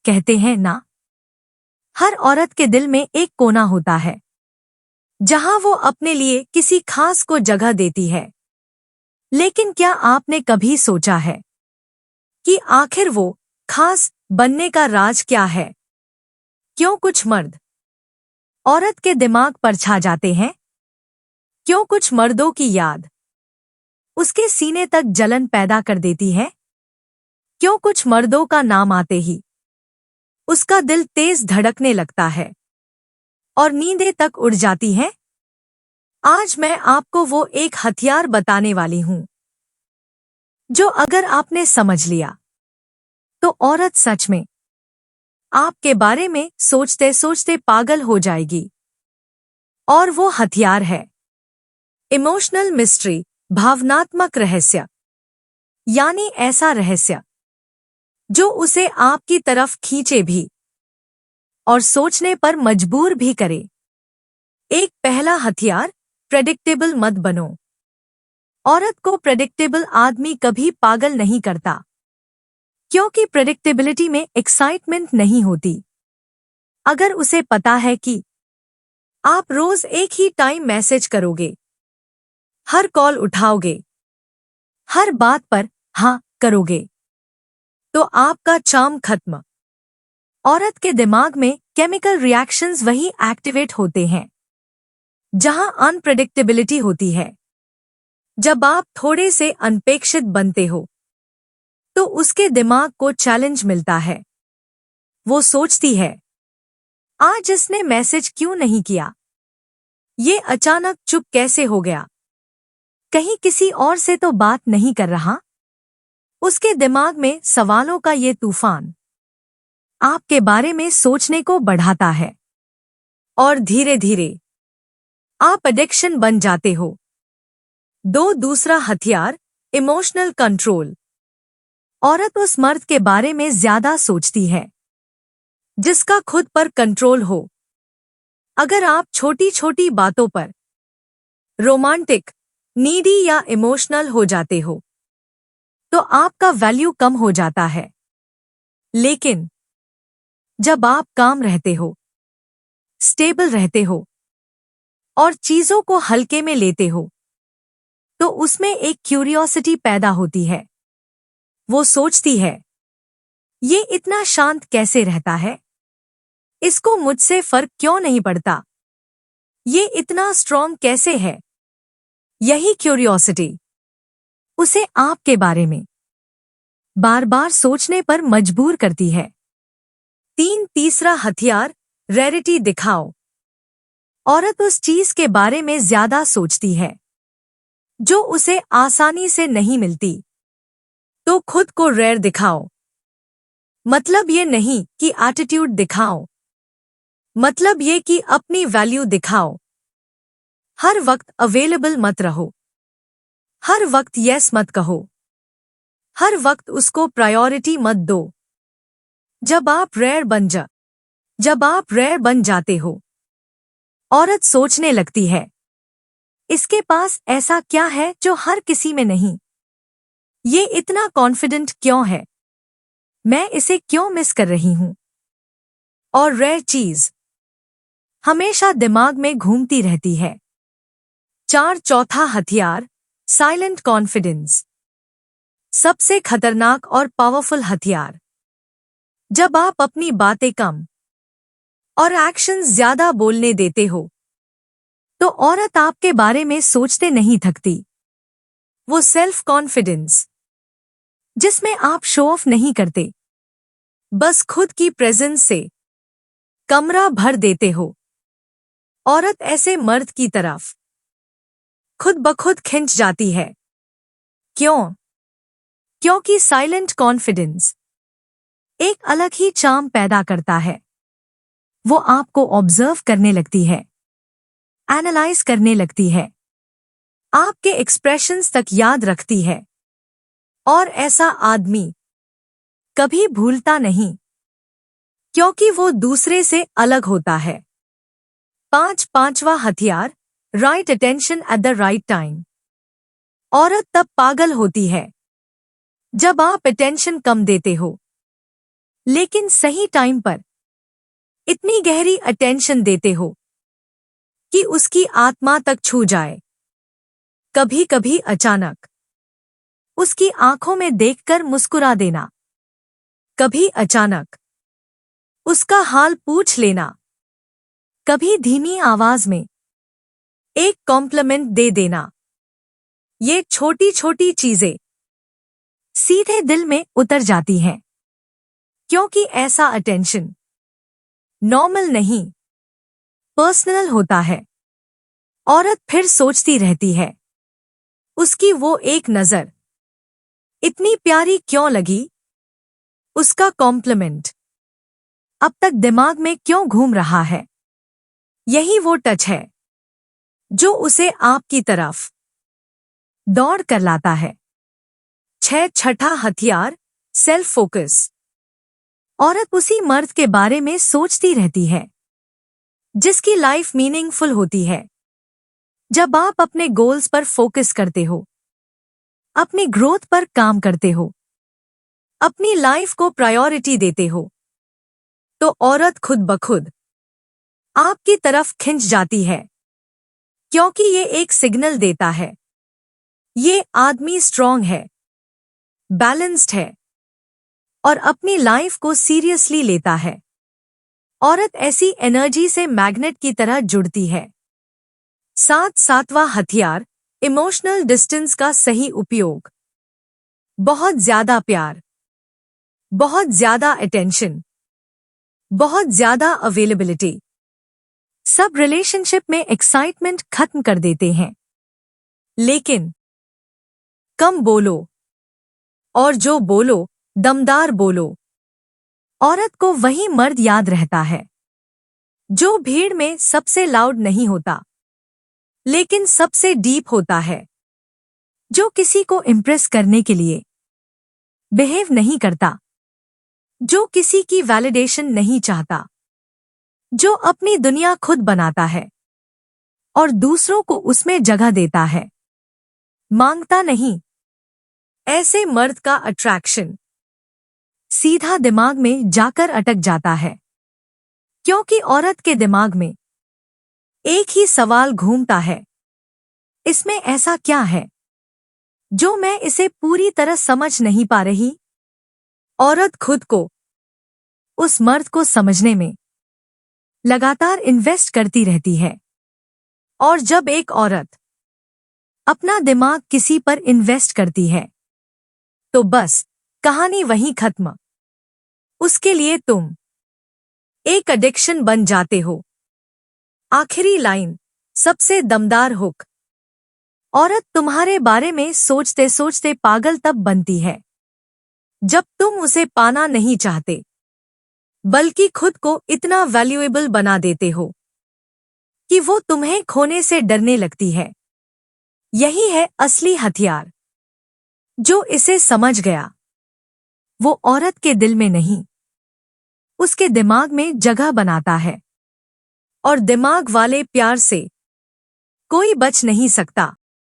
कहते हैं ना, हर औरत के दिल में एक कोना होता है जहां वो अपने लिए किसी खास को जगह देती है। लेकिन क्या आपने कभी सोचा है कि आखिर वो खास बनने का राज क्या है? क्यों कुछ मर्द औरत के दिमाग पर छा जाते हैं? क्यों कुछ मर्दों की याद उसके सीने तक जलन पैदा कर देती है? क्यों कुछ मर्दों का नाम आते ही उसका दिल तेज धड़कने लगता है और नींदें तक उड़ जाती हैं? आज मैं आपको वो एक हथियार बताने वाली हूं जो अगर आपने समझ लिया तो औरत सच में आपके बारे में सोचते सोचते पागल हो जाएगी। और वो हथियार है इमोशनल मिस्ट्री, भावनात्मक रहस्य। यानी ऐसा रहस्य जो उसे आपकी तरफ खींचे भी और सोचने पर मजबूर भी करे। एक पहला हथियार, प्रेडिक्टेबल मत बनो। औरत को प्रेडिक्टेबल आदमी कभी पागल नहीं करता, क्योंकि प्रेडिक्टेबिलिटी में एक्साइटमेंट नहीं होती। अगर उसे पता है कि आप रोज एक ही टाइम मैसेज करोगे, हर कॉल उठाओगे, हर बात पर हाँ करोगे, तो आपका चार्म खत्म। औरत के दिमाग में केमिकल रिएक्शंस वही एक्टिवेट होते हैं जहां अनप्रेडिक्टेबिलिटी होती है। जब आप थोड़े से अनपेक्षित बनते हो तो उसके दिमाग को चैलेंज मिलता है। वो सोचती है, आज इसने मैसेज क्यों नहीं किया? ये अचानक चुप कैसे हो गया? कहीं किसी और से तो बात नहीं कर रहा? उसके दिमाग में सवालों का ये तूफान आपके बारे में सोचने को बढ़ाता है और धीरे धीरे आप एडिक्शन बन जाते हो। दूसरा हथियार, इमोशनल कंट्रोल। औरत उस मर्द के बारे में ज्यादा सोचती है जिसका खुद पर कंट्रोल हो। अगर आप छोटी छोटी बातों पर रोमांटिक, नीडी या इमोशनल हो जाते हो तो आपका वैल्यू कम हो जाता है। लेकिन जब आप काम रहते हो, स्टेबल रहते हो और चीजों को हल्के में लेते हो तो उसमें एक क्यूरियोसिटी पैदा होती है। वो सोचती है, ये इतना शांत कैसे रहता है? इसको मुझसे फर्क क्यों नहीं पड़ता? ये इतना स्ट्रॉन्ग कैसे है? यही क्यूरियोसिटी उसे आपके बारे में बार बार सोचने पर मजबूर करती है। तीसरा हथियार, रेयरिटी दिखाओ। औरत उस चीज के बारे में ज्यादा सोचती है जो उसे आसानी से नहीं मिलती। तो खुद को रेयर दिखाओ। मतलब ये नहीं कि एटीट्यूड दिखाओ, मतलब ये कि अपनी वैल्यू दिखाओ। हर वक्त अवेलेबल मत रहो, हर वक्त यस मत कहो, हर वक्त उसको प्रायोरिटी मत दो। जब आप रेयर बन जाते हो, औरत सोचने लगती है, इसके पास ऐसा क्या है जो हर किसी में नहीं? ये इतना कॉन्फिडेंट क्यों है? मैं इसे क्यों मिस कर रही हूं? और रेयर चीज हमेशा दिमाग में घूमती रहती है। चौथा हथियार, साइलेंट कॉन्फिडेंस। सबसे खतरनाक और पावरफुल हथियार। जब आप अपनी बातें कम और एक्शंस ज्यादा बोलने देते हो तो औरत आपके बारे में सोचते नहीं थकती। वो सेल्फ कॉन्फिडेंस जिसमें आप शो ऑफ नहीं करते, बस खुद की प्रेजेंस से कमरा भर देते हो। औरत ऐसे मर्द की तरफ खुद ब खुद खिंच जाती है। क्यों? क्योंकि साइलेंट कॉन्फिडेंस एक अलग ही चार्म पैदा करता है। वो आपको ऑब्जर्व करने लगती है, एनालाइज करने लगती है, आपके एक्सप्रेशंस तक याद रखती है। और ऐसा आदमी कभी भूलता नहीं, क्योंकि वो दूसरे से अलग होता है। पांचवा हथियार, right attention at the right time. औरत तब पागल होती है जब आप अटेंशन कम देते हो, लेकिन सही टाइम पर इतनी गहरी अटेंशन देते हो कि उसकी आत्मा तक छू जाए। कभी कभी अचानक उसकी आंखों में देखकर मुस्कुरा देना, कभी अचानक उसका हाल पूछ लेना, कभी धीमी आवाज में एक कॉम्प्लीमेंट दे देना। ये छोटी छोटी चीजें सीधे दिल में उतर जाती हैं, क्योंकि ऐसा अटेंशन नॉर्मल नहीं, पर्सनल होता है। औरत फिर सोचती रहती है, उसकी वो एक नजर इतनी प्यारी क्यों लगी, उसका कॉम्प्लीमेंट अब तक दिमाग में क्यों घूम रहा है। यही वो टच है जो उसे आपकी तरफ दौड़ कर लाता है। छठा हथियार, सेल्फ फोकस। औरत उसी मर्द के बारे में सोचती रहती है जिसकी लाइफ मीनिंगफुल होती है। जब आप अपने गोल्स पर फोकस करते हो, अपनी ग्रोथ पर काम करते हो, अपनी लाइफ को प्रायोरिटी देते हो, तो औरत खुद ब खुद आपकी तरफ खिंच जाती है, क्योंकि ये एक सिग्नल देता है ये आदमी स्ट्रांग है, बैलेंस्ड है और अपनी लाइफ को सीरियसली लेता है। औरत ऐसी एनर्जी से मैग्नेट की तरह जुड़ती है। सातवां हथियार, इमोशनल डिस्टेंस का सही उपयोग। बहुत ज्यादा प्यार, बहुत ज्यादा अटेंशन, बहुत ज्यादा अवेलेबिलिटी सब रिलेशनशिप में एक्साइटमेंट खत्म कर देते हैं। लेकिन कम बोलो, और जो बोलो दमदार बोलो। औरत को वही मर्द याद रहता है जो भीड़ में सबसे लाउड नहीं होता, लेकिन सबसे डीप होता है, जो किसी को इम्प्रेस करने के लिए बिहेव नहीं करता, जो किसी की वैलिडेशन नहीं चाहता, जो अपनी दुनिया खुद बनाता है और दूसरों को उसमें जगह देता है, मांगता नहीं। ऐसे मर्द का अट्रैक्शन सीधा दिमाग में जाकर अटक जाता है, क्योंकि औरत के दिमाग में एक ही सवाल घूमता है, इसमें ऐसा क्या है जो मैं इसे पूरी तरह समझ नहीं पा रही। औरत खुद को उस मर्द को समझने में लगातार इन्वेस्ट करती रहती है, और जब एक औरत अपना दिमाग किसी पर इन्वेस्ट करती है तो बस कहानी वहीं खत्म। उसके लिए तुम एक एडिक्शन बन जाते हो। आखिरी लाइन, सबसे दमदार हुक। औरत तुम्हारे बारे में सोचते सोचते पागल तब बनती है जब तुम उसे पाना नहीं चाहते, बल्कि खुद को इतना वैल्यूएबल बना देते हो कि वो तुम्हें खोने से डरने लगती है। यही है असली हथियार। जो इसे समझ गया वो औरत के दिल में नहीं, उसके दिमाग में जगह बनाता है, और दिमाग वाले प्यार से कोई बच नहीं सकता।